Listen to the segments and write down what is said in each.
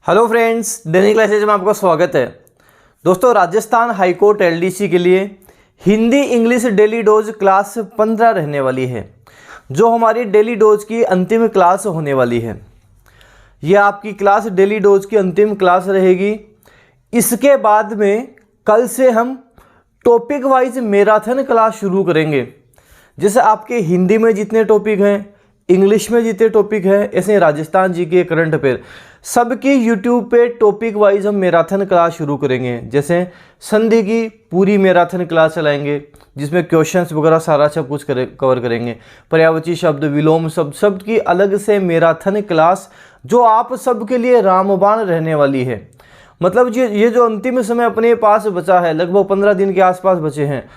Hello friends, दैनिक classes में आपका स्वागत है। दोस्तों, राजस्थान हाईकोर्ट एलडीसी के लिए Hindi English daily dose class 15 रहने वाली है, जो हमारी डेली डोज की अंतिम क्लास होने वाली है। यह आपकी क्लास डेली डोज की अंतिम क्लास रहेगी। इसके बाद में कल से हम टॉपिक वाइज मैराथन क्लास शुरू करेंगे। जैसे आपके हिंदी में जितने टॉपिक हैं, इंग्लिश में जितने टॉपिक हैं, ऐसे राजस्थान जी के करंट अफेयर सबकी यूट्यूब पे टॉपिक वाइज हम मैराथन क्लास शुरू करेंगे। जैसे संधि की पूरी मैराथन क्लास चलाएंगे, जिसमें क्वेश्चंस वगैरह सारा सब कुछ कवर करेंगे। पर्यायवाची शब्द, विलोम शब्द, सब की अलग से मैराथन क्लास जो आप सबके लिए रामबाण रहने वाली है। मतलब ये जो अंतिम समय अपने पास बचा है, लगभग 15 दिन के आसपास बचे हैं,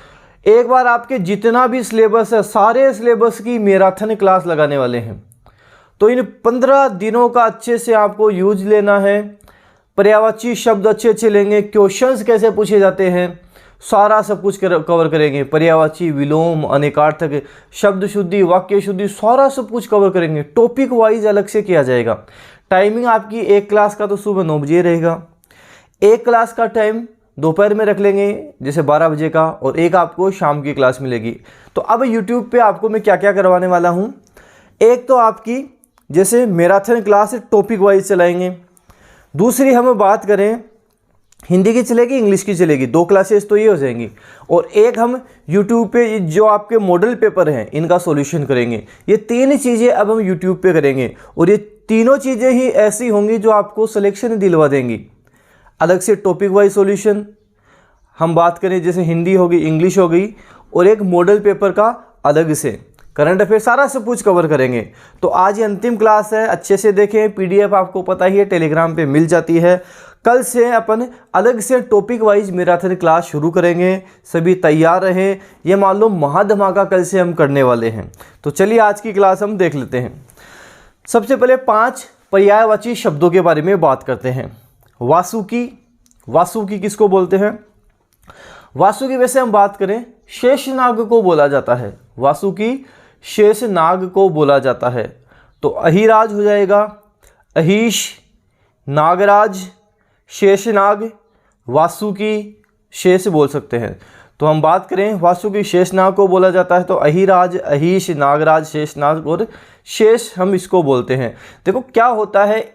एक बार आपके जितना भी सिलेबस है, सारे सिलेबस की मैराथन क्लास लगाने वाले हैं। तो इन 15 दिनों का अच्छे से आपको यूज लेना है। पर्यायवाची शब्द अच्छे लेंगे, क्वेश्चंस कैसे पूछे जाते हैं, सारा सब कुछ कवर करेंगे। पर्यायवाची, विलोम, अनेकार्थक, शब्द शुद्धि, वाक्य शुद्धि, सारा सब कुछ कवर करेंगे। टॉपिक वाइज अलग से किया जाएगा। टाइमिंग आपकी एक क्लास का तो सुबह 9 बजे रहेगा, एक क्लास का टाइम दोपहर में रख लेंगे जैसे 12 बजे का, और एक आपको शाम की क्लास मिलेगी। तो अब यूट्यूब पे आपको मैं क्या क्या करवाने वाला हूँ, एक तो आपकी जैसे मैराथन क्लास टॉपिक वाइज चलाएंगे। दूसरी हम बात करें, हिंदी की चलेगी, इंग्लिश की चलेगी, 2 क्लासेस तो ये हो जाएंगी। और एक हम यूट्यूब पे जो आपके मॉडल पेपर हैं इनका सॉल्यूशन करेंगे। ये 3 चीज़ें अब हम यूट्यूब पे करेंगे, और ये तीनों चीज़ें ही ऐसी होंगी जो आपको सिलेक्शन दिलवा देंगी। अलग से टॉपिक वाइज सॉल्यूशन हम बात करें, जैसे हिंदी होगी, इंग्लिश हो गई, और एक मॉडल पेपर का अलग से करंट अफेयर, सारा सब कुछ कवर करेंगे। तो आज ये अंतिम क्लास है, अच्छे से देखें। पीडीएफ आपको पता ही है टेलीग्राम पे मिल जाती है। कल से अपन अलग से टॉपिक वाइज मैराथन क्लास शुरू करेंगे। सभी तैयार रहें, ये मान लो महाधमाका कल से हम करने वाले हैं। तो चलिए आज की क्लास हम देख लेते हैं। सबसे पहले 5 पर्यायवाची शब्दों के बारे में बात करते हैं। वासुकी, वासुकी किसको बोलते हैं? वासुकी वैसे हम बात करें, शेषनाग को बोला जाता है। वासुकी शेषनाग को बोला जाता है। तो अहिराज हो जाएगा, अहिश, नागराज, शेषनाग, वासुकी, शेष बोल सकते हैं। तो हम बात करें वासुकी शेषनाग को बोला जाता है, तो अहिराज, अहिश, नागराज, शेषनाग और शेष हम इसको बोलते हैं। देखो क्या होता है,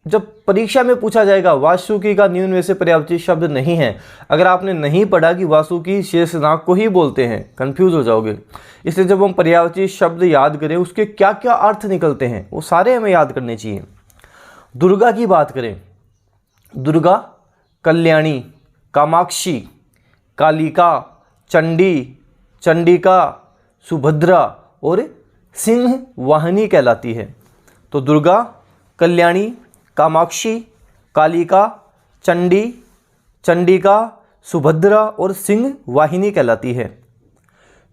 जब परीक्षा में पूछा जाएगा, वासुकी का न्यून में से पर्यायवाची शब्द नहीं है। अगर आपने नहीं पढ़ा कि वासुकी शेषनाग को ही बोलते हैं, कंफ्यूज हो जाओगे। इसलिए जब हम पर्यायवाची शब्द याद करें, उसके क्या क्या अर्थ निकलते हैं वो सारे हमें याद करने चाहिए। दुर्गा की बात करें, दुर्गा, कल्याणी, कामाक्षी, कालिका, चंडी, चंडिका, सुभद्रा और सिंह वाहिनी कहलाती है। तो दुर्गा, कल्याणी, कामाक्षी, कालिका, चंडी, चंडिका, सुभद्रा और सिंह वाहिनी कहलाती है।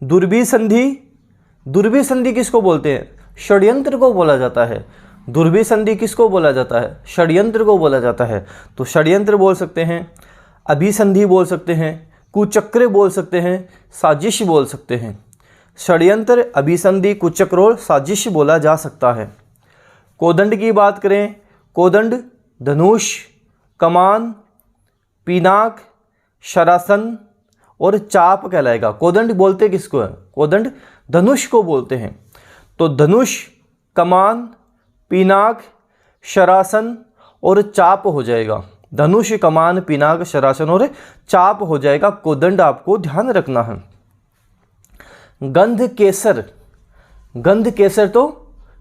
दुर्भी संधि, दुर्भी संधि किसको बोलते हैं? षड्यंत्र को बोला जाता है। दुर्भी संधि किसको बोला जाता है? षड्यंत्र को बोला जाता है। तो षड्यंत्र बोल सकते हैं, अभिसंधि बोल सकते हैं, कुचक्र बोल सकते हैं, साजिश बोल सकते हैं। षड्यंत्र, अभिसंधि, कुचक्र और साजिश बोला जा सकता है। कोदंड की बात करें, कोदंड, धनुष, कमान, पिनाक, शरासन और चाप कहलाएगा। कोदंड बोलते किसको है? कोदंड धनुष को बोलते हैं। तो धनुष, कमान, पिनाक, शरासन और चाप हो जाएगा। धनुष, कमान, पिनाक, शरासन और चाप हो जाएगा। कोदंड आपको ध्यान रखना है। गंध केसर, गंध केसर तो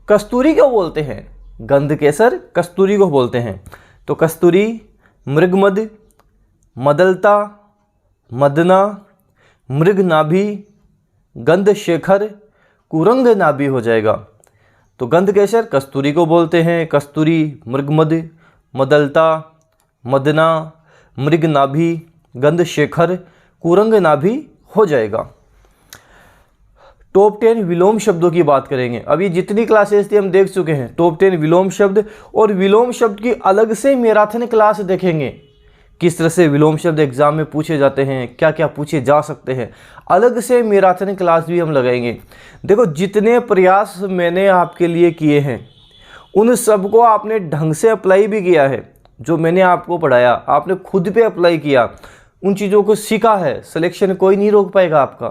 कस्तूरी को बोलते हैं। गंध केसर कस्तूरी को बोलते हैं। तो कस्तूरी, मृगमद, मदलता, मदना, मृगनाभि, गंधशेखर, कुरंग नाभि हो जाएगा। तो गंध केसर कस्तूरी को बोलते हैं। कस्तूरी, मृगमद, मदलता, मदना, मृगनाभि, गंधशेखर, कुरंग नाभि हो जाएगा। टॉप 10 विलोम शब्दों की बात करेंगे। अभी जितनी क्लासेस थी हम देख चुके हैं। टॉप 10 विलोम शब्द, और विलोम शब्द की अलग से मैराथन क्लास देखेंगे। किस तरह से विलोम शब्द एग्जाम में पूछे जाते हैं, क्या क्या पूछे जा सकते हैं, अलग से मैराथन क्लास भी हम लगाएंगे। देखो जितने प्रयास मैंने आपके लिए किए हैं उन सबको आपने ढंग से अप्लाई भी किया है। जो मैंने आपको पढ़ाया, आपने खुद पे अप्लाई किया, उन चीज़ों को सीखा है, सिलेक्शन कोई नहीं रोक पाएगा आपका।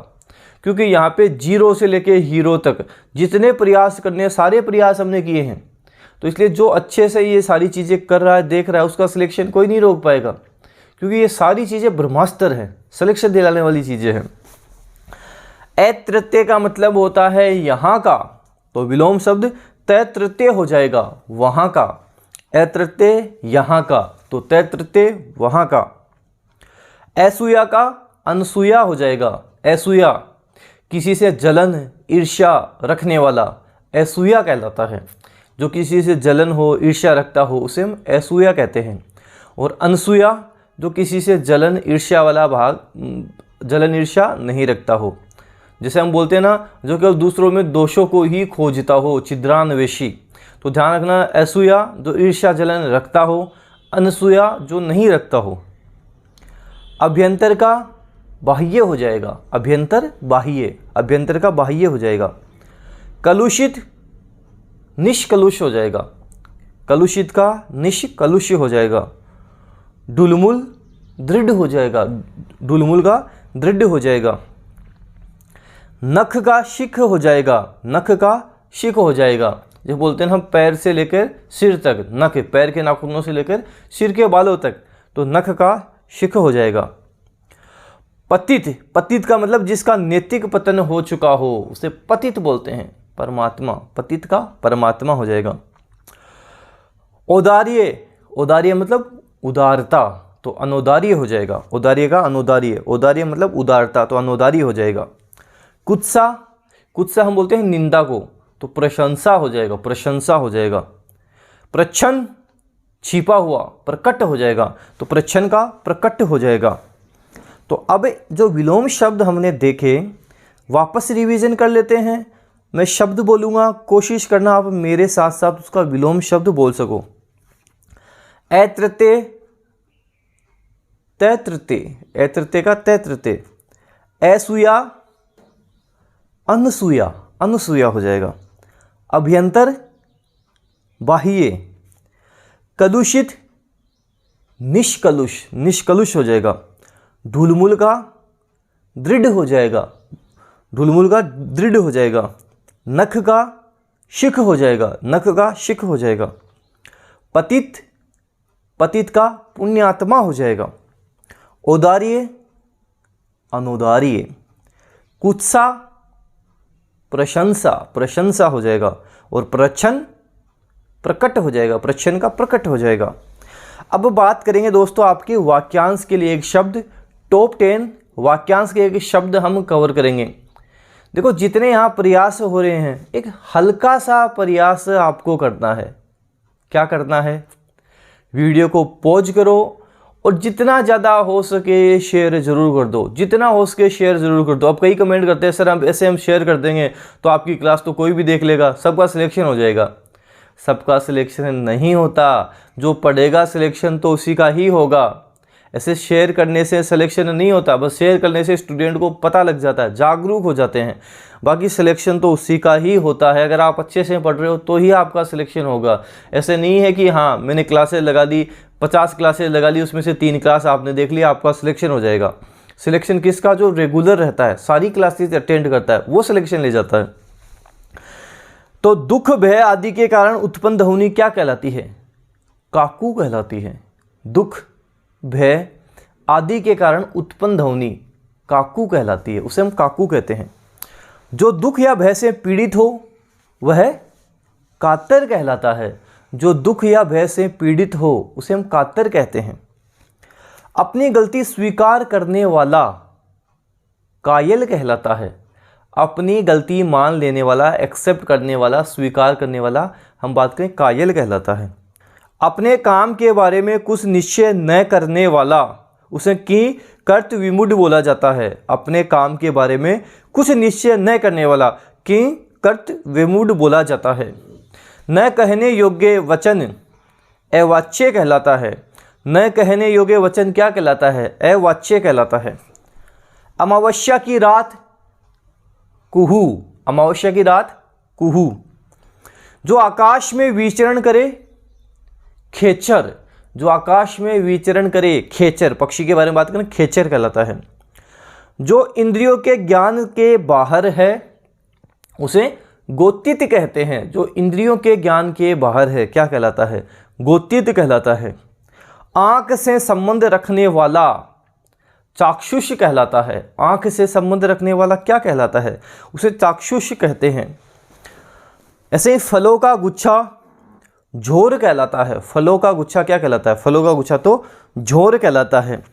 क्योंकि यहाँ पे जीरो से लेके हीरो तक जितने प्रयास करने हैं सारे प्रयास हमने किए हैं। तो इसलिए जो अच्छे से ये सारी चीज़ें कर रहा है, देख रहा है, उसका सिलेक्शन कोई नहीं रोक पाएगा। क्योंकि ये सारी चीज़ें ब्रह्मास्त्र हैं, सिलेक्शन दिलाने वाली चीज़ें हैं। ऐतृत्य का मतलब होता है यहाँ का, तो विलोम शब्द तैतृत्य हो जाएगा, वहाँ का। ऐतृत्य यहाँ का, तो तैतृत्य वहाँ का। ऐसूया का अनसूया हो जाएगा। ऐसूया किसी से जलन ईर्ष्या रखने वाला ऐसूया कहलाता है। जो किसी से जलन हो, ईर्ष्या रखता हो, उसे हम ऐसूया कहते हैं। और अनसूया जो किसी से जलन ईर्ष्या वाला भाग, जलन ईर्ष्या नहीं रखता हो। जैसे हम बोलते हैं ना, जो केवल दूसरों में दोषों को ही खोजता हो, छिद्रान्वेषी। तो ध्यान रखना, ऐसूया जो ईर्ष्या जलन रखता हो, अनसूया जो नहीं रखता हो। अभ्यंतर का बाह्य हो जाएगा, अभ्यंतर बाह्य, अभ्यंतर का बाह्य हो जाएगा। कलुषित निष्कलुष हो जाएगा, कलुषित का निष्कलुष हो जाएगा। डुलमुल दृढ़ हो जाएगा, डुलमुल का दृढ़ हो जाएगा। नख का शिख हो जाएगा, नख का शिख हो जाएगा। जो बोलते हैं हम पैर से लेकर सिर तक, नख पैर के नाखूनों से लेकर सिर के बालों तक, तो नख का शिख हो जाएगा। पतित, पतित का मतलब जिसका नैतिक पतन हो चुका हो उसे पतित बोलते हैं। परमात्मा, पतित का परमात्मा हो जाएगा। औदार्य, औदार्य मतलब उदारता, तो अनौदार्य हो जाएगा। औदार्य का अनौदार्य, औदार्य मतलब उदारता, तो अनौदार्य हो जाएगा। कुत्सा, कुत्सा हम बोलते हैं निंदा को, तो प्रशंसा हो जाएगा, प्रशंसा हो जाएगा। प्रच्छन्न छिपा हुआ, प्रकट हो जाएगा, तो प्रच्छन्न का प्रकट हो जाएगा। तो अब जो विलोम शब्द हमने देखे, वापस रिवीजन कर लेते हैं। मैं शब्द बोलूँगा, कोशिश करना आप मेरे साथ साथ उसका विलोम शब्द बोल सको। ऐतृत्य, तैतृत्य, ऐतृत्य का तैतृत्य। ऐसूया अनसूया, अनसूया हो जाएगा। अभ्यंतर बाह्य। कलुषित निष्कलुष, निष्कलुष हो जाएगा। ढुलमुल का दृढ़ हो जाएगा, ढुलमुल का दृढ़ हो जाएगा। नख का शिख हो जाएगा, नख का शिख हो जाएगा। पतित, पतित का पुण्यात्मा हो जाएगा। औदार्य अनौदार्य। कुत्सा प्रशंसा, प्रशंसा हो जाएगा। और प्रच्छन्न प्रकट हो जाएगा, प्रच्छन्न का प्रकट हो जाएगा। अब बात करेंगे दोस्तों आपके वाक्यांश के लिए एक शब्द, टॉप 10 वाक्यांश के एक शब्द हम कवर करेंगे। देखो जितने यहाँ प्रयास हो रहे हैं, एक हल्का सा प्रयास आपको करना है। क्या करना है? वीडियो को पॉज करो और जितना ज़्यादा हो सके शेयर ज़रूर कर दो, जितना हो सके शेयर ज़रूर कर दो। अब कई कमेंट करते हैं सर हम ऐसे हम शेयर कर देंगे तो आपकी क्लास तो कोई भी देख लेगा, सबका सिलेक्शन हो जाएगा। सबका सिलेक्शन नहीं होता, जो पढ़ेगा सिलेक्शन तो उसी का ही होगा। ऐसे शेयर करने से सिलेक्शन नहीं होता, बस शेयर करने से स्टूडेंट को पता लग जाता है, जागरूक हो जाते हैं। बाकी सिलेक्शन तो उसी का ही होता है। अगर आप अच्छे से पढ़ रहे हो तो ही आपका सिलेक्शन होगा। ऐसे नहीं है कि हाँ मैंने क्लासेस लगा दी, 50 क्लासेस लगा ली, उसमें से 3 क्लास आपने देख लिया, आपका सिलेक्शन हो जाएगा। सिलेक्शन किसका? जो रेगुलर रहता है, सारी क्लासेस अटेंड करता है, वो सिलेक्शन ले जाता है। तो दुख भय आदि के कारण उत्पन्न ध्वनि क्या कहलाती है? काकू कहलाती है। दुख भय आदि के कारण उत्पन्न ध्वनि काकू कहलाती है, उसे हम काकू कहते हैं। जो दुख या भय से पीड़ित हो वह कातर कहलाता है। जो दुख या भय से पीड़ित हो उसे हम कातर कहते हैं। अपनी गलती स्वीकार करने वाला कायल कहलाता है। अपनी गलती मान लेने वाला, एक्सेप्ट करने वाला, स्वीकार करने वाला हम बात करें कायल कहलाता है। अपने काम के बारे में कुछ निश्चय न करने वाला उसे की कर्त विमूढ़ बोला जाता है। अपने काम के बारे में कुछ निश्चय न करने वाला की कर्त विमूढ़ बोला जाता है। न कहने योग्य वचन अवाच्य कहलाता है। न कहने योग्य वचन क्या कहलाता है? अवाच्य कहलाता है। अमावस्या की रात कुहू, अमावस्या की रात कुहू। जो आकाश में विचरण करे खेचर। जो आकाश में विचरण करे, खेचर, पक्षी के बारे में बात करें, खेचर कहलाता है। जो इंद्रियों के ज्ञान के बाहर है उसे गोतित कहते हैं। जो इंद्रियों के ज्ञान के बाहर है क्या कहलाता है? गोतित कहलाता है। आँख से संबंध रखने वाला चाक्षुष कहलाता है। आँख से संबंध रखने वाला क्या कहलाता है? उसे चाक्षुष कहते हैं। ऐसे ही फलों का गुच्छा झोर कहलाता है। फलों का गुच्छा क्या कहलाता है? फलों का गुच्छा तो झोर कहलाता है।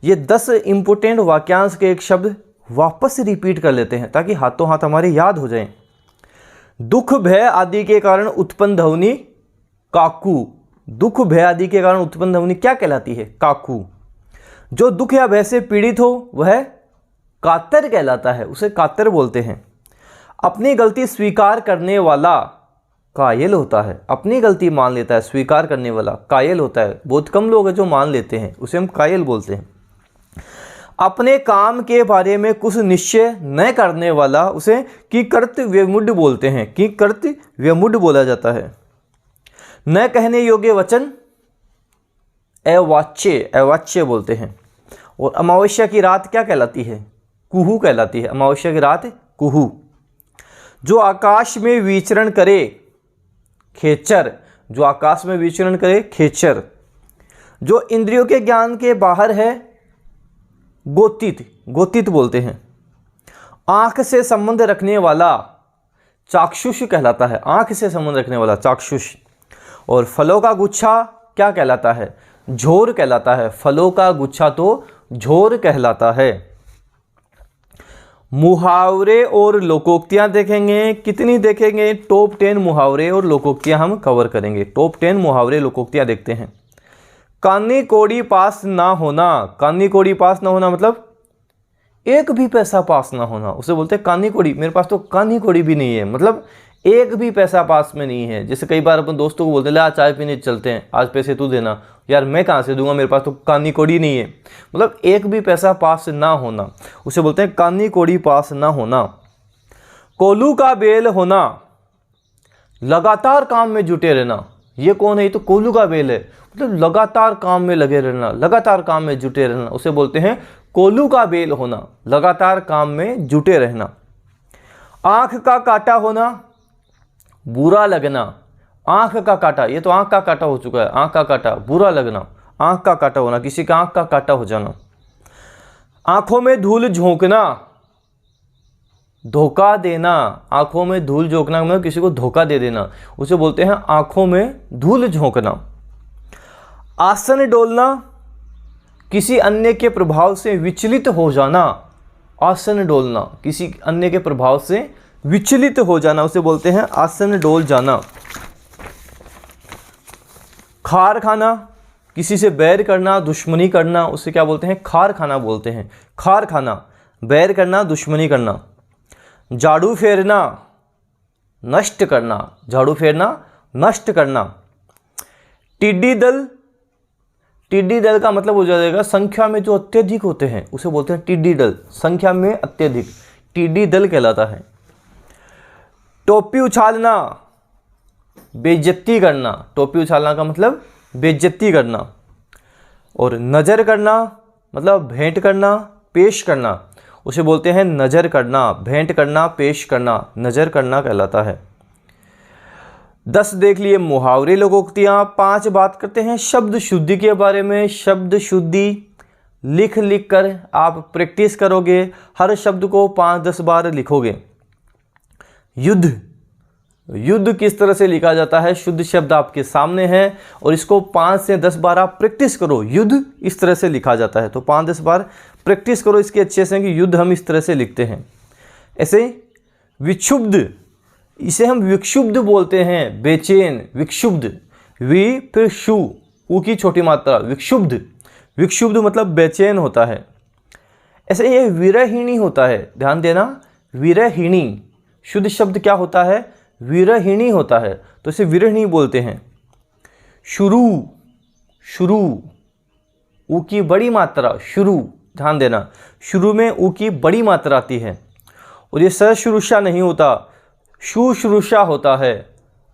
ये 10 इंपोर्टेंट वाक्यांश के एक शब्द वापस रिपीट कर लेते हैं ताकि हाथों हाथ हमारे याद हो जाएं। दुख भय आदि के कारण उत्पन्न ध्वनि काकू। दुख भय आदि के कारण उत्पन्न ध्वनि क्या कहलाती है? काकू। जो दुख या भय से पीड़ित हो वह कातर कहलाता है, उसे कातर बोलते हैं। अपनी गलती स्वीकार करने वाला कायल होता है। अपनी गलती मान लेता है, स्वीकार करने वाला कायल होता है। बहुत कम लोग हैं जो मान लेते हैं, उसे हम कायल बोलते हैं। अपने काम के बारे में कुछ निश्चय न करने वाला उसे किंकर्त व्यमुड बोलते हैं। किंकर्त व्यमुड बोला जाता है। न कहने योग्य वचन अवाच्य, अवाच्य बोलते हैं। और अमावस्या की रात क्या कहलाती है? कुहू कहलाती है। अमावस्या की रात कुहू। जो आकाश में विचरण करे, खेचर। जो आकाश में विचरण करे, खेचर। जो इंद्रियों के ज्ञान के बाहर है, गोतित, गोतित बोलते हैं। आँख से संबंध रखने वाला चाक्षुष कहलाता है। आँख से संबंध रखने वाला चाक्षुष। और फलों का गुच्छा क्या कहलाता है? झोर कहलाता है। फलों का गुच्छा तो झोर कहलाता है। मुहावरे और लोकोक्तियां देखेंगे। कितनी देखेंगे? टॉप 10 मुहावरे और लोकोक्तियां हम कवर करेंगे। टॉप 10 मुहावरे लोकोक्तियां देखते हैं। कानी कौड़ी पास ना होना। कानी कौड़ी पास ना होना मतलब एक भी पैसा पास ना होना, उसे बोलते हैं कानी कौड़ी। मेरे पास तो कानी कौड़ी भी नहीं है, मतलब एक भी पैसा पास में नहीं है। जैसे कई बार अपन दोस्तों को बोलते हैं, ले आज चाय पीने चलते हैं, आज पैसे तू देना। यार मैं कहाँ से दूंगा, मेरे पास तो कानी कौड़ी नहीं है। मतलब एक भी पैसा पास ना होना, उसे बोलते हैं कानी कौड़ी पास ना होना। कोल्हू का बेल होना, लगातार काम में जुटे रहना। ये कौन है? ये तो कोल्हू का बेल है, मतलब लगातार काम में लगे रहना, लगातार काम में जुटे रहना, उसे बोलते हैं कोल्हू का बेल होना। लगातार काम में जुटे रहना। आँख का काटा होना, बुरा लगना। आँख का काटा, ये तो आँख का काटा हो चुका है। आँख का काटा, बुरा लगना, आँख का काटा होना, किसी का आँख का काटा हो जाना। आँखों में धूल झोंकना, धोखा देना। आँखों में धूल झोंकना मतलब किसी को धोखा दे देना, उसे बोलते हैं आँखों में धूल झोंकना। आसन डोलना, किसी अन्य के प्रभाव से विचलित हो जाना। आसन डोलना, किसी अन्य के प्रभाव से विचलित हो जाना, उसे बोलते हैं आसन डोल जाना। खार खाना, किसी से बैर करना, दुश्मनी करना, उसे क्या बोलते हैं? खार खाना बोलते हैं। खार खाना, बैर करना, दुश्मनी करना। झाड़ू फेरना, नष्ट करना। झाड़ू फेरना, नष्ट करना। टिड्डी दल, टिड्डी दल का मतलब हो जाएगा संख्या में जो अत्यधिक होते हैं, उसे बोलते हैं टिड्डी दल। संख्या में अत्यधिक टिड्डी दल कहलाता है। टोपी उछालना, बेइज्जती करना। टोपी उछालना का मतलब बेइज्जती करना। और नज़र करना मतलब भेंट करना, पेश करना, उसे बोलते हैं नज़र करना। भेंट करना, पेश करना, नज़र करना कहलाता है। 10 देख लिए मुहावरे लोकोक्तियाँ। 5 बात करते हैं शब्द शुद्धि के बारे में। शब्द शुद्धि लिख लिख कर आप प्रैक्टिस करोगे, हर शब्द को 5-10 बार लिखोगे। युद्ध, युद्ध किस तरह से लिखा जाता है? शुद्ध शब्द आपके सामने है और इसको 5 से 10 बार आप प्रैक्टिस करो। युद्ध इस तरह से लिखा जाता है, तो 5-10 बार प्रैक्टिस करो इसके अच्छे से कि युद्ध हम इस तरह से लिखते हैं। ऐसे विक्षुब्ध, इसे हम विक्षुब्ध बोलते हैं, बेचैन, विक्षुब्ध। वि फिर शु, ऊ की छोटी मात्रा, विक्षुब्ध। विक्षुब्ध मतलब बेचैन होता है। ऐसे ये विरहिणी होता है, ध्यान देना, विरहिणी। शुद्ध शब्द क्या होता है? विरहिणी होता है, तो इसे विरहिणी बोलते हैं। शुरू, शुरू, ऊ की बड़ी मात्रा, शुरू, ध्यान देना, शुरू में ऊ की बड़ी मात्रा आती है। और ये सशुरूषा नहीं होता, शुश्रूषा होता है।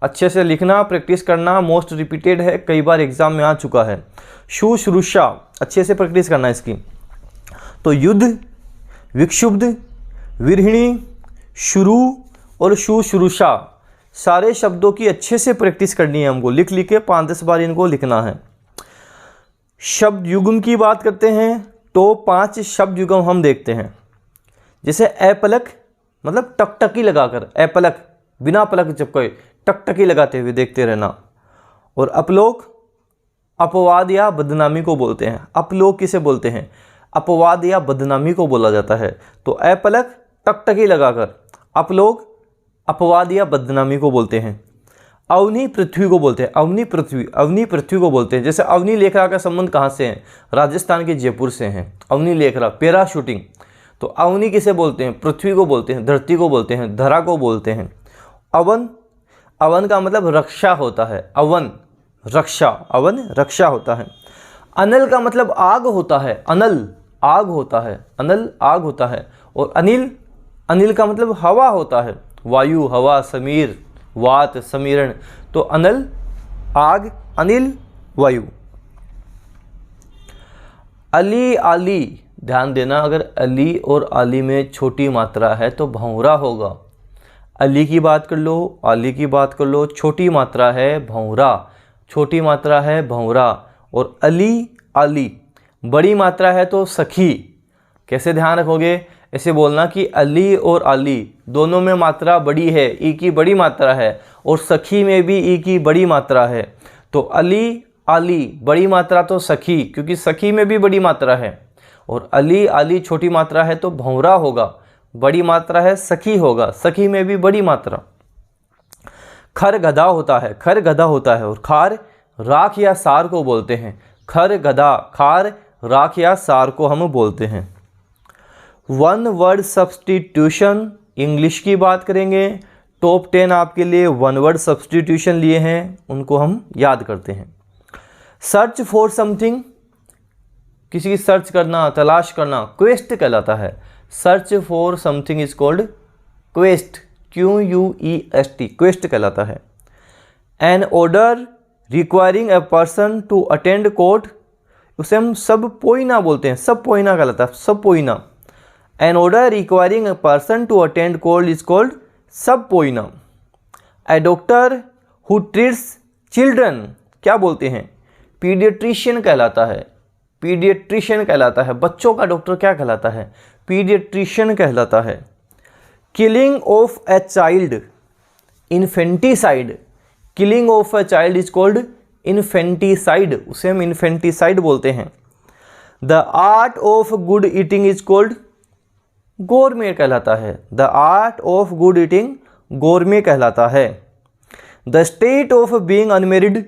अच्छे से लिखना, प्रैक्टिस करना, मोस्ट रिपीटेड है, कई बार एग्जाम में आ चुका है। शुश्रूषा, अच्छे से प्रैक्टिस करना इसकी। तो युद्ध, विक्षुब्ध, विरहिणी, शुरू और शुश्रूषा, सारे शब्दों की अच्छे से प्रैक्टिस करनी है हमको। लिख लिख के 5-10 बार इनको लिखना है। शब्द युग्म की बात करते हैं तो 5 शब्द युग्म हम देखते हैं। जैसे अपलक मतलब टकटकी लगाकर, अपलक बिना पलक झपके टकटकी लगाते हुए देखते रहना। और अपलोक अपवाद या बदनामी को बोलते हैं। अपलोक किसे बोलते हैं? अपवाद या बदनामी को बोला जाता है। तो अपलक टकटकी लगाकर, अपलोक अपवाद या बदनामी को बोलते हैं। अवनी पृथ्वी को बोलते हैं। अवनी पृथ्वी को बोलते हैं। जैसे अवनी लेखरा का संबंध कहाँ से है? राजस्थान के जयपुर से हैं। अवनी लेखरा, पैराशूटिंग। तो अवनी किसे बोलते हैं? पृथ्वी को बोलते हैं, धरती को बोलते हैं, धरा को बोलते हैं। अवन, अवन का मतलब रक्षा होता है। अवन रक्षा, अवन रक्षा होता है। अनल का मतलब आग होता है। अनल आग होता है, अनल आग होता है। और अनिल, अनिल का मतलब हवा होता है। वायु, हवा, समीर, वात, समीरण। तो अनल आग, अनिल वायु। अली आली, ध्यान देना, अगर अली और आली में छोटी मात्रा है तो भौंरा होगा। अली की बात कर लो, आली की बात कर लो, छोटी मात्रा है भौंरा, छोटी मात्रा है भौंरा। और अली आली बड़ी मात्रा है तो सखी। कैसे ध्यान रखोगे? ऐसे बोलना कि अली और आली दोनों में मात्रा बड़ी है, ई की बड़ी मात्रा है, और सखी में भी ई की बड़ी मात्रा है। तो अली आली बड़ी मात्रा तो सखी, क्योंकि सखी में भी बड़ी मात्रा है। और अली आली छोटी मात्रा है तो भौंरा होगा, बड़ी मात्रा है सखी होगा, सखी में भी बड़ी मात्रा। खर गधा होता है, खर गधा होता है। और खार राख या सार को बोलते हैं। खर गधा, खार राख या सार को हम बोलते हैं। वन वर्ड सब्स्टिट्यूशन, इंग्लिश की बात करेंगे। टॉप 10 आपके लिए वन वर्ड सब्स्टिट्यूशन लिए हैं, उनको हम याद करते हैं। सर्च फॉर समथिंग, किसी की सर्च करना, तलाश करना, क्वेस्ट कहलाता है। Search for something is called quest, QUEST, quest कहलाता है। An order requiring a person to attend court, उसे हम सब पोइना बोलते हैं। सब पोइना कहलाता है, subpoena. An order requiring a person to attend court is called subpoena. A doctor who treats children, क्या बोलते हैं? पीडियाट्रिशियन कहलाता है। पीडियाट्रिशियन कहलाता है। बच्चों का डॉक्टर क्या कहलाता है? पीडियाट्रिशियन कहलाता है। Killing of a child, infanticide, killing of a child is called infanticide, उसे हम इन्फेंटिसाइड बोलते हैं। The art of good eating is called गोरमे कहलाता है। The art of good eating gourmet कहलाता है। The state of being unmarried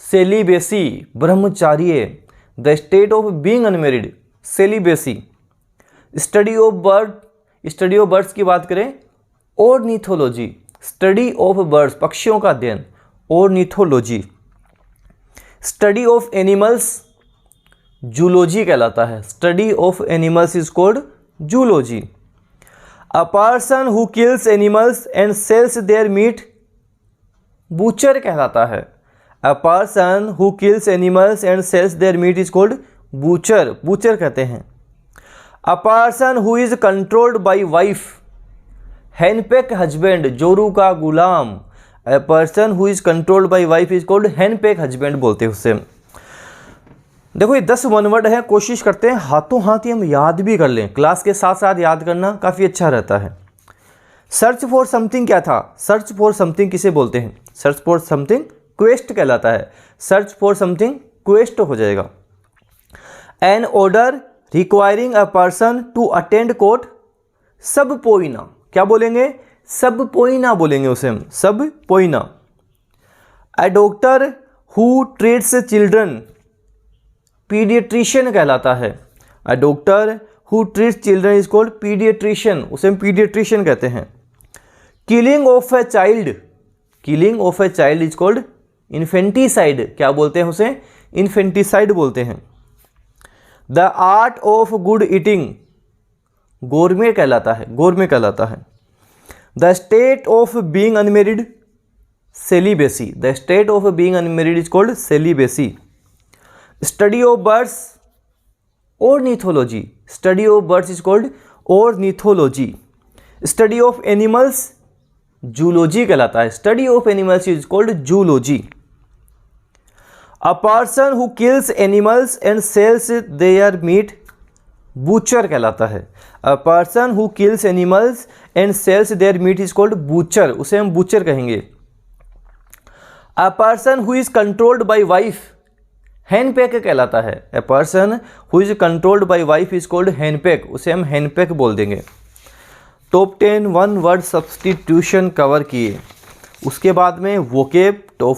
celibacy, ब्रह्मचार्य। The state of being unmarried celibacy. Study of bird, study of birds की बात करें ornithology, study of birds, पक्षियों का अध्ययन, ornithology. Study of animals zoology कहलाता है। Study of animals is called zoology. A person who kills animals and sells their meat butcher कहलाता है। A person who kills animals and sells their meat is called butcher, butcher कहते हैं। A person who is controlled by wife, henpecked husband, जोरू का गुलाम। A person who is controlled by wife is called henpecked husband बोलते हैं उससे। देखो ये 10 वन वर्ड है, कोशिश करते हैं हाथों हाथ ही हम याद भी कर लें। क्लास के साथ साथ याद करना काफ़ी अच्छा रहता है। सर्च फॉर समथिंग क्या था? सर्च फॉर समथिंग किसे बोलते हैं? सर्च फॉर समथिंग क्वेस्ट कहलाता है। सर्च फॉर समथिंग क्वेस्ट हो जाएगा। An order requiring a person to attend court subpoena, क्या बोलेंगे? सब पोइना बोलेंगे उसे हम, subpoena. A doctor who treats children paediatrician कहलाता है। A doctor who treats children is called paediatrician, उसे हम पीडियाट्रिशियन कहते हैं। Killing of a child, killing of a child is called infanticide, क्या बोलते हैं उसे? इन्फेंटिसाइड बोलते हैं। The art of good eating gourmet कहलाता है, गोरमे कहलाता है। The state of being unmarried celibacy. The state of being unmarried is called celibacy. Study of birds, ornithology. Study of birds is called ornithology. Study of animals, zoology कहलाता है. Study of animals is called zoology. A person who kills animals and sells their meat, butcher कहलाता है. A person who kills animals and sells their meat is called butcher. उसे हम butcher कहेंगे. A person who is controlled by wife, henpeck कहलाता है. A person who is controlled by wife is called henpeck. उसे हम henpeck बोल देंगे. Top 10 one word substitution cover किए. उसके बाद में वोकेब टॉप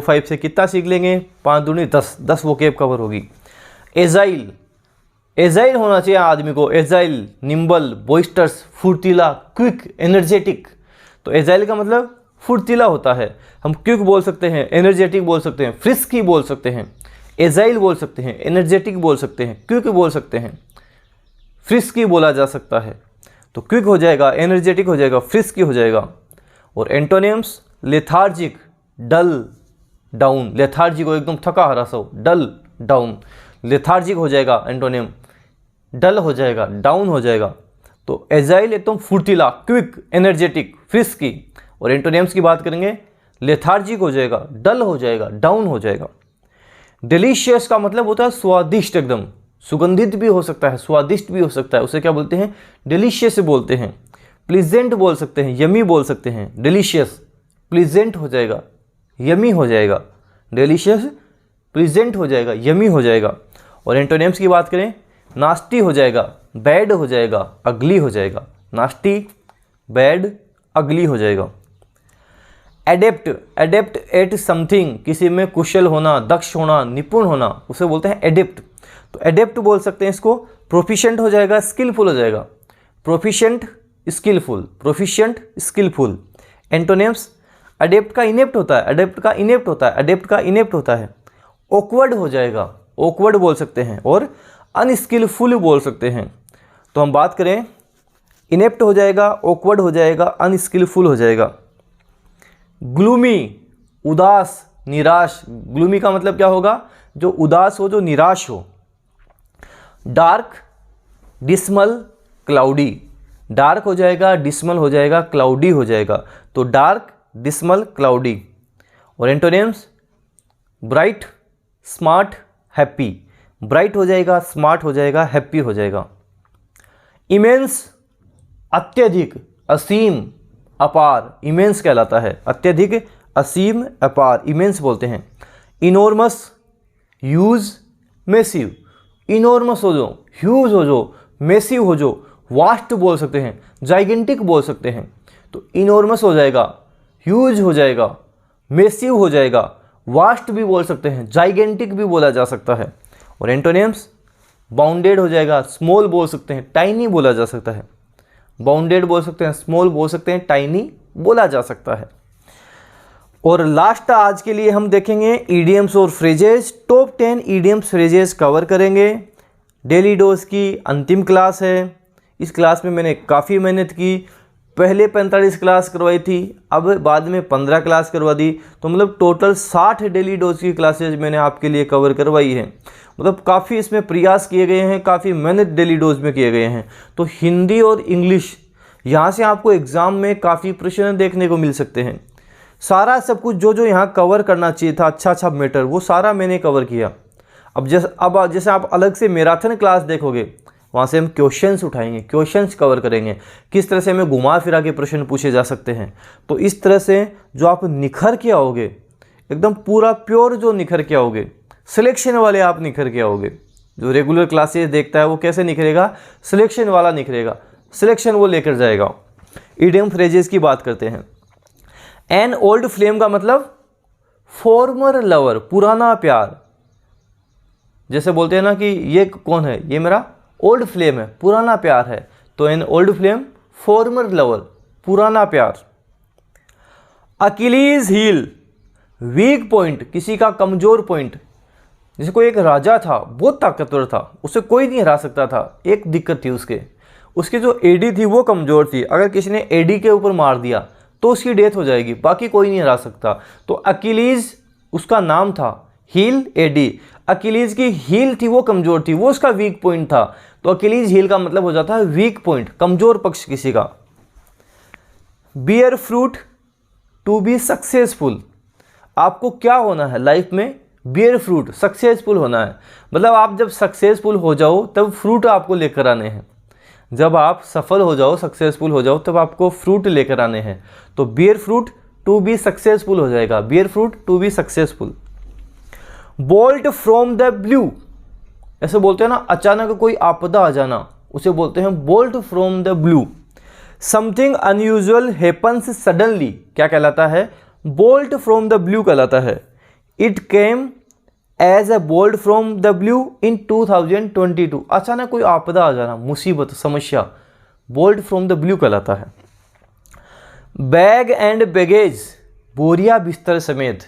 5 से कितना सीख लेंगे? 5 दूनी 10 वोकेब कवर होगी. एजाइल होना चाहिए आदमी को. एजाइल, निम्बल, बॉइस्टर्स, फुर्तीला, क्विक, एनर्जेटिक. तो एजाइल का मतलब फुर्तीला होता है. हम क्विक बोल सकते हैं, एनर्जेटिक बोल सकते हैं, फ्रिस्की बोल सकते हैं, एजाइल बोल सकते हैं, एनर्जेटिक बोल सकते हैं, क्विक बोल सकते हैं, फ्रिस्की बोला जा सकता है. तो क्विक हो जाएगा, एनर्जेटिक हो जाएगा, फ्रिस्की हो जाएगा. और एंटोनिम्स, लेथार्जिक, डल, डाउन. लेथार्जिक हो एकदम थका हारा सा, डल, डाउन. लेथार्जिक हो जाएगा एंटोनिम, डल हो जाएगा, डाउन हो जाएगा. तो एजाइल एकदम फुर्तीला, क्विक, एनर्जेटिक, फ्रिस्की. और एंटोनिम्स की बात करेंगे, लेथार्जिक हो जाएगा, डल हो जाएगा, डाउन हो जाएगा. डिलीशियस का मतलब होता है स्वादिष्ट, एकदम सुगंधित भी हो सकता है, स्वादिष्ट भी हो सकता है. उसे क्या बोलते हैं? डिलीशियस बोलते हैं. प्लीजेंट बोल सकते हैं, यमी बोल सकते हैं. डिलीशियस प्लीजेंट हो जाएगा, यमी हो जाएगा. डिलीशियस प्लीजेंट हो जाएगा, यमी हो जाएगा. और एंटोनिम्स की बात करें, नास्टी हो जाएगा, बैड हो जाएगा, अगली हो जाएगा. नास्टी, बैड, अगली हो जाएगा. एडेप्ट एट समथिंग, किसी में कुशल होना, दक्ष होना, निपुण होना, उसे बोलते हैं एडेप्ट. तो एडेप्ट बोल सकते हैं इसको. प्रोफिशिएंट हो जाएगा, स्किलफुल हो जाएगा. Proficient, skillful, proficient, skillful. Antonyms, adept का इनेप्ट होता है, एडेप्ट का इनेप्ट होता है, एडेप्ट का इनेप्ट होता है. ऑकवर्ड हो जाएगा, ऑकवर्ड बोल सकते हैं. और अनस्किलफुल बोल सकते हैं. तो हम बात करें, इनेप्ट हो जाएगा, ऑकवर्ड हो जाएगा, अनस्किलफुल हो जाएगा. ग्लूमी, उदास, निराश. ग्लूमी का मतलब क्या होगा? जो उदास हो, जो निराश हो. Dark, dismal, cloudy. डार्क हो जाएगा, डिस्मल हो जाएगा, क्लाउडी हो जाएगा. तो डार्क, डिस्मल, क्लाउडी. और antonyms, bright, smart, happy. Bright हो जाएगा, स्मार्ट हो जाएगा, हैप्पी हो जाएगा. इमेंस, अत्यधिक, असीम, अपार. इमेंस कहलाता है. अत्यधिक, असीम, अपार, इमेंस बोलते हैं. Enormous, huge, massive. इनॉर्मस हो जो, ह्यूज हो जो, मैसिव हो जो, वास्ट बोल सकते हैं, जाइगेंटिक बोल सकते हैं. तो इनॉर्मस हो जाएगा, ह्यूज हो जाएगा, मैसिव हो जाएगा, वास्ट भी बोल सकते हैं, जाइगेंटिक भी बोला जा सकता है. और एंटोनिम्स, बाउंडेड हो जाएगा, स्मॉल बोल सकते हैं, टाइनी बोला जा सकता है. बाउंडेड बोल सकते हैं, स्मॉल बोल सकते हैं, टाइनी बोला जा सकता है. और लास्ट आज के लिए हम देखेंगे ईडियम्स और phrases. Top 10 idioms phrases cover करेंगे. डेली डोज की अंतिम क्लास है. इस क्लास में मैंने काफ़ी मेहनत की. पहले 45 क्लास करवाई थी, अब बाद में 15 क्लास करवा दी. तो मतलब टोटल 60 डेली डोज की क्लासेज मैंने आपके लिए कवर करवाई है. मतलब काफ़ी इसमें प्रयास किए गए हैं, काफ़ी मेहनत डेली डोज में किए गए हैं. तो हिंदी और इंग्लिश, यहाँ से आपको एग्ज़ाम में काफ़ी प्रश्न देखने को मिल सकते हैं. सारा सब कुछ जो यहाँ कवर करना चाहिए था, अच्छा मैटर, वो सारा मैंने कवर किया. अब जैसे आप अलग से मैराथन क्लास देखोगे, वहाँ से हम क्वेश्चंस उठाएंगे, क्वेश्चंस कवर करेंगे, किस तरह से हमें घुमा फिरा के प्रश्न पूछे जा सकते हैं. तो इस तरह से जो आप निखर के आओगे, एकदम पूरा प्योर जो निखर के आओगे, सिलेक्शन वाले आप निखर के आओगे. जो रेगुलर क्लासेस देखता है वो कैसे निखरेगा? सिलेक्शन वाला निखरेगा, सिलेक्शन वो लेकर जाएगा. इडियम फ्रेजेस की बात करते हैं. एन ओल्ड फ्लेम का मतलब फॉर्मर लवर, पुराना प्यार. जैसे बोलते हैं ना कि ये कौन है, ये मेरा ओल्ड फ्लेम है, पुराना प्यार है. तो an old flame, farmer lover, पुराना प्यार. अकिलीज हील, वीक पॉइंट, किसी का कमजोर पॉइंट. जैसे कोई एक राजा था, बहुत ताकतवर था, उसे कोई नहीं हरा सकता था. एक दिक्कत थी उसके जो एडी थी वो कमज़ोर थी. अगर किसी ने एडी के ऊपर मार दिया तो उसकी डेथ हो जाएगी, बाकी कोई नहीं हरा सकता। तो अकीलीज उसका नाम था, हील AD, अकीलीज की हील थी वो कमज़ोर थी, वो उसका वीक पॉइंट था। तो अकीलीज हील का मतलब हो जाता है वीक पॉइंट, कमज़ोर पक्ष किसी का। Bear fruit to be successful, आपको क्या होना है लाइफ में? बियर फ्रूट, सक्सेसफुल होना है। मतलब आप जब सक्सेसफुल हो जाओ तब फ्रूट आपको लेकर आने हैं। जब आप सफल हो जाओ, सक्सेसफुल हो जाओ, तब आपको फ्रूट लेकर आने हैं। तो bear fruit to be successful हो जाएगा, bear fruit to be successful. Bolt from the blue, ऐसे बोलते हैं ना, अचानक कोई आपदा आ जाना, उसे बोलते हैं bolt from the blue. Something unusual happens suddenly, क्या कहलाता है? बोल्ट फ्रॉम द ब्लू कहलाता है। It came as a bolt from the blue in 2022, अचानक कोई आपदा आ जाना, मुसीबत, समस्या, बोल्ट फ्रॉम द ब्लू कहलाता है। बैग एंड बैगेज, बोरिया बिस्तर समेत,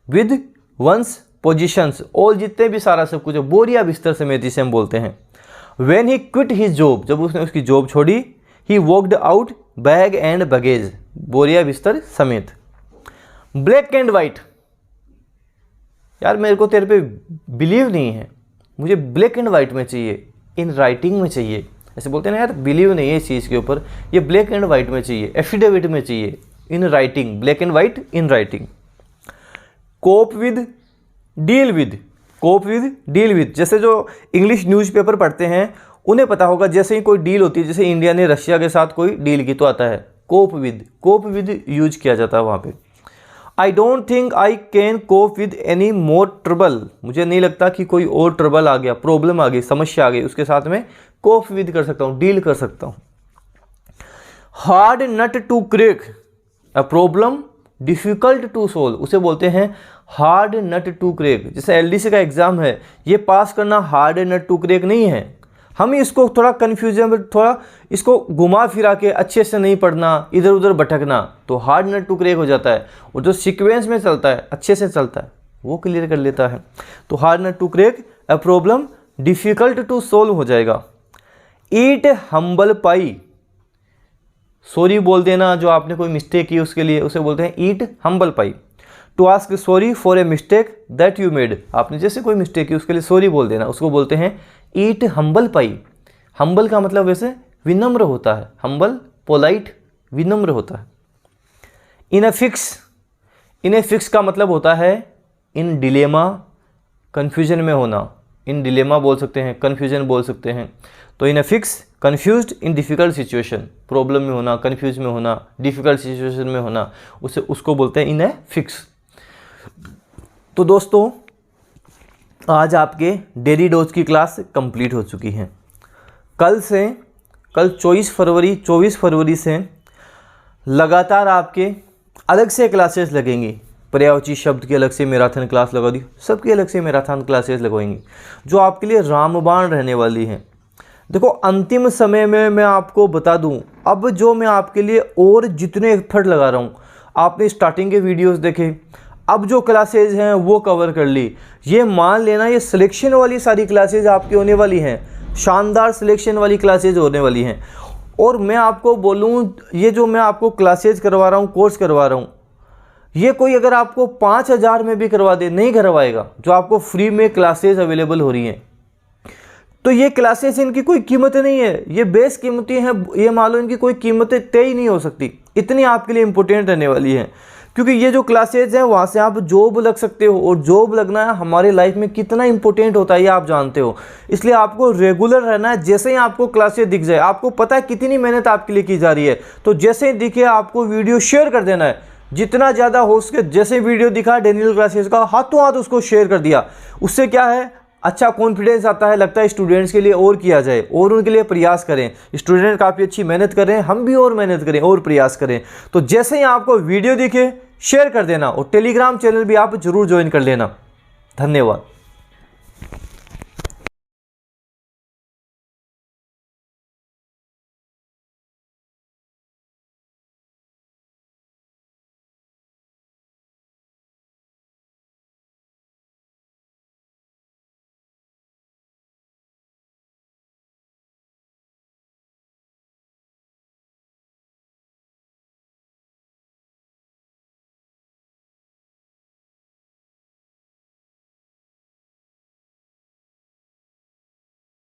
विद वंस पोजिशंस, और जितने भी सारा सब कुछ है, बोरिया बिस्तर समेत इसे हम बोलते हैं। When he quit his job, जब उसने उसकी जॉब छोड़ी, he walked out bag and baggage, बोरिया बिस्तर समेत। ब्लैक एंड वाइट, यार मेरे को तेरे पे बिलीव नहीं है, मुझे ब्लैक एंड वाइट में चाहिए, इन राइटिंग में चाहिए। ऐसे बोलते हैं ना यार, बिलीव नहीं है इस चीज़ के ऊपर, ये ब्लैक एंड वाइट में चाहिए, एफिडेविट में चाहिए, in writing, black and white in writing. Cope with, deal with, cope with, deal with, जैसे जो इंग्लिश न्यूज़पेपर पढ़ते हैं उन्हें पता होगा, जैसे ही कोई डील होती है, जैसे इंडिया ने रशिया के साथ कोई डील की तो आता है cope with, cope with use किया जाता है वहाँ पे। I don't think I can cope with any more trouble, मुझे नहीं लगता कि कोई और ट्रबल आ गया, प्रॉब्लम आ गई, समस्या आ गई, उसके साथ में कोप विद कर सकता हूँ, डील कर सकता हूँ। Hard nut to crack, a problem difficult to solve, उसे बोलते हैं हार्ड नट टू क्रैक। जैसे LDC का एग्जाम है, ये पास करना हार्ड नट टू क्रैक नहीं है, हम इसको थोड़ा कन्फ्यूजन, थोड़ा इसको घुमा फिरा के अच्छे से नहीं पढ़ना, इधर उधर भटकना, तो हार्ड नट टू क्रैक हो जाता है। और जो सीक्वेंस में चलता है, अच्छे से चलता है, वो क्लियर कर लेता है। तो hard nut to crack, a problem difficult to solve हो जाएगा। ईट हम्बल पाई, सॉरी बोल देना, जो आपने कोई मिस्टेक की उसके लिए, उसे बोलते हैं eat humble pie. To ask sorry for a mistake that you made, आपने जैसे कोई मिस्टेक की उसके लिए सॉरी बोल देना, उसको बोलते हैं ईट हम्बल पाई। हम्बल का मतलब वैसे विनम्र होता है, हम्बल पोलाइट, विनम्र होता है। इन a fix, in a fix का मतलब होता है इन डिलेमा, कन्फ्यूजन में होना, इन डिलेमा बोल सकते हैं, कन्फ्यूजन बोल सकते हैं। तो in a fix, confused in difficult situation, problem में होना, कन्फ्यूज में होना, डिफ़िकल्ट सिचुएशन में होना, उसको बोलते हैं इन ए फिक्स। तो दोस्तों आज आपके डेली डोज की क्लास कंप्लीट हो चुकी है। कल 24 फरवरी से लगातार आपके अलग से क्लासेस लगेंगी। पर्यायवाची शब्द की अलग से मैराथन क्लास लगा दी, सबकी अलग से मैराथन क्लासेस लगवाएंगी, जो आपके लिए रामबाण रहने वाली हैं। देखो अंतिम समय में मैं आपको बता दूं, अब जो मैं आपके लिए और जितने एफर्ट लगा रहा हूं, आपने स्टार्टिंग के वीडियोस देखे, अब जो क्लासेज हैं वो कवर कर ली, ये मान लेना ये सिलेक्शन वाली सारी क्लासेज आपकी होने वाली हैं, शानदार सिलेक्शन वाली क्लासेज होने वाली हैं। और मैं आपको बोलूं, ये जो मैं आपको क्लासेज करवा रहा हूं, कोर्स करवा रहा हूं, ये कोई अगर आपको 5000 में भी करवा दे नहीं करवाएगा, जो आपको फ्री में क्लासेज अवेलेबल हो रही हैं। तो ये क्लासेस इनकी कोई कीमत नहीं है, ये बेस कीमती हैं, ये मान लो इनकी कोई कीमतें तय ही नहीं हो सकती, इतनी आपके लिए इंपॉर्टेंट रहने वाली हैं। क्योंकि ये जो क्लासेज हैं वहाँ से आप जॉब लग सकते हो, और जॉब लगना है हमारे लाइफ में कितना इंपॉर्टेंट होता है ये आप जानते हो। इसलिए आपको रेगुलर रहना है। जैसे ही आपको क्लासेज दिख जाए, आपको पता है कितनी मेहनत आपके लिए की जा रही है, तो जैसे ही दिखे आपको वीडियो शेयर कर देना है, जितना ज़्यादा हो सके। जैसे वीडियो दिखा डेनियल क्लासेस का, हाथों हाथ उसको शेयर कर दिया। उससे क्या है, अच्छा कॉन्फिडेंस आता है, लगता है स्टूडेंट्स के लिए और किया जाए और उनके लिए प्रयास करें। स्टूडेंट काफ़ी अच्छी मेहनत कर रहे हैं, हम भी और मेहनत करें और प्रयास करें। तो जैसे ही आपको वीडियो दिखे शेयर कर देना, और टेलीग्राम चैनल भी आप जरूर ज्वाइन कर लेना। धन्यवाद।